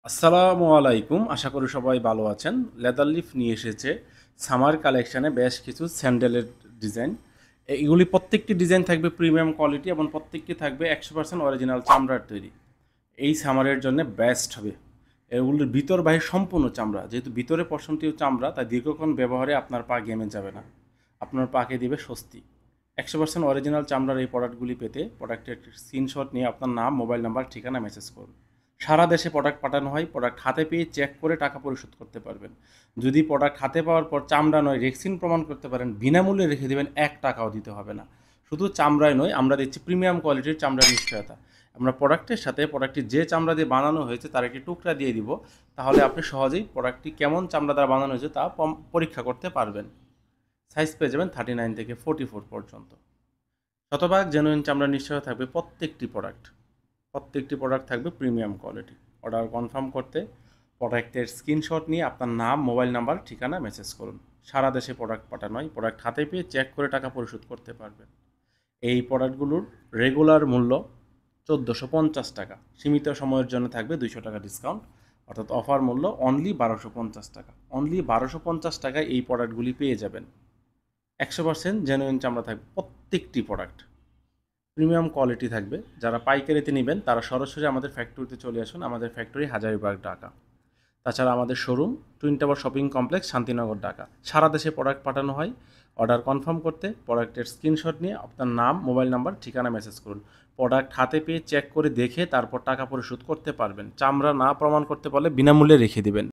আসসালামু আলাইকুম। আশা করি সবাই ভালো আছেন। লেদার লিফ নিয়ে এসেছে সামার কালেকশানে বেশ কিছু স্যান্ডেলের ডিজাইন। এগুলি প্রত্যেকটি ডিজাইন থাকবে প্রিমিয়াম কোয়ালিটি এবং প্রত্যেকটি থাকবে 100% অরিজিনাল চামড়ার তৈরি। এই সামারের জন্য বেস্ট হবে। এগুলির ভিতর বাহির সম্পূর্ণ চামড়া, যেহেতু ভিতরে পশমটিও চামড়া, তাই দীর্ঘক্ষণ ব্যবহারে আপনার পা ঘেমে যাবে না, আপনার পাকে দিবে স্বস্তি। 100% অরিজিনাল চামড়ার এই প্রোডাক্টগুলি পেতে প্রোডাক্টের স্ক্রিনশট নিয়ে আপনার নাম, মোবাইল নাম্বার, ঠিকানা মেসেজ করুন। সারা দেশে প্রোডাক্ট পাঠানো হয়। প্রোডাক্ট হাতে পেয়ে চেক করে টাকা পরিশোধ করতে পারবেন। যদি প্রোডাক্ট হাতে পাওয়ার পর চামড়া নয়, রেক্সিন প্রমাণ করতে পারেন, বিনামূল্যে রেখে দেবেন, 1 টাকাও দিতে হবে না। শুধু চামড়ায় নয়, আমরা দিচ্ছি প্রিমিয়াম কোয়ালিটির চামড়ার নিশ্চয়তা। আমরা প্রোডাক্টের সাথে প্রোডাক্টটি যে চামড়া দিয়ে বানানো হয়েছে তার একটি টুকরা দিয়ে দিব, তাহলে আপনি সহজেই প্রোডাক্টটি কেমন চামড়া দ্বারা বানানো হয়েছে তা পরীক্ষা করতে পারবেন। সাইজ পেয়ে যাবেন 39 থেকে 44 পর্যন্ত। শতভাগ জেনুইন চামড়ার নিশ্চয়তা থাকবে প্রত্যেকটি প্রোডাক্ট থাকবে প্রিমিয়াম কোয়ালিটি। অর্ডার কনফার্ম করতে প্রোডাক্টের স্ক্রিনশট নিয়ে আপনার নাম, মোবাইল নাম্বার, ঠিকানা মেসেজ করুন। সারা দেশে প্রোডাক্ট পাঠানো হয়। প্রোডাক্ট হাতে পেয়ে চেক করে টাকা পরিশোধ করতে পারবেন। এই প্রোডাক্টগুলোর রেগুলার মূল্য 1450 টাকা। সীমিত সময়ের জন্য থাকবে 200 টাকা ডিসকাউন্ট, অর্থাৎ অফার মূল্য অনলি 1250 টাকা। অনলি 1250 টাকায় এই প্রোডাক্টগুলি পেয়ে যাবেন। 100% জেনুইন চামড়া থাকবে প্রত্যেকটি প্রোডাক্ট। প্রিমিয়াম কোয়ালিটি থাকবে। যারা পাইকারিতে নেবেন তারা সরাসরি আমাদের ফ্যাক্টরিতে চলে আসুন। আমাদের ফ্যাক্টরি হাজারীবাগ, ঢাকা। তাছাড়া আমাদের showroom twin tower shopping complex, Shantinagar, Dhaka. সারা দেশে প্রোডাক্ট পাঠানো হয়। অর্ডার কনফার্ম করতে প্রোডাক্টের স্ক্রিনশট নিয়ে আপনার নাম, মোবাইল নাম্বার, ঠিকানা মেসেজ করুন। প্রোডাক্ট হাতে পেয়ে চেক করে দেখে তারপর টাকা পরিশোধ করতে পারবেন। চামড়া না প্রমাণ করতে পারলে বিনামূল্যে রেখে দেবেন।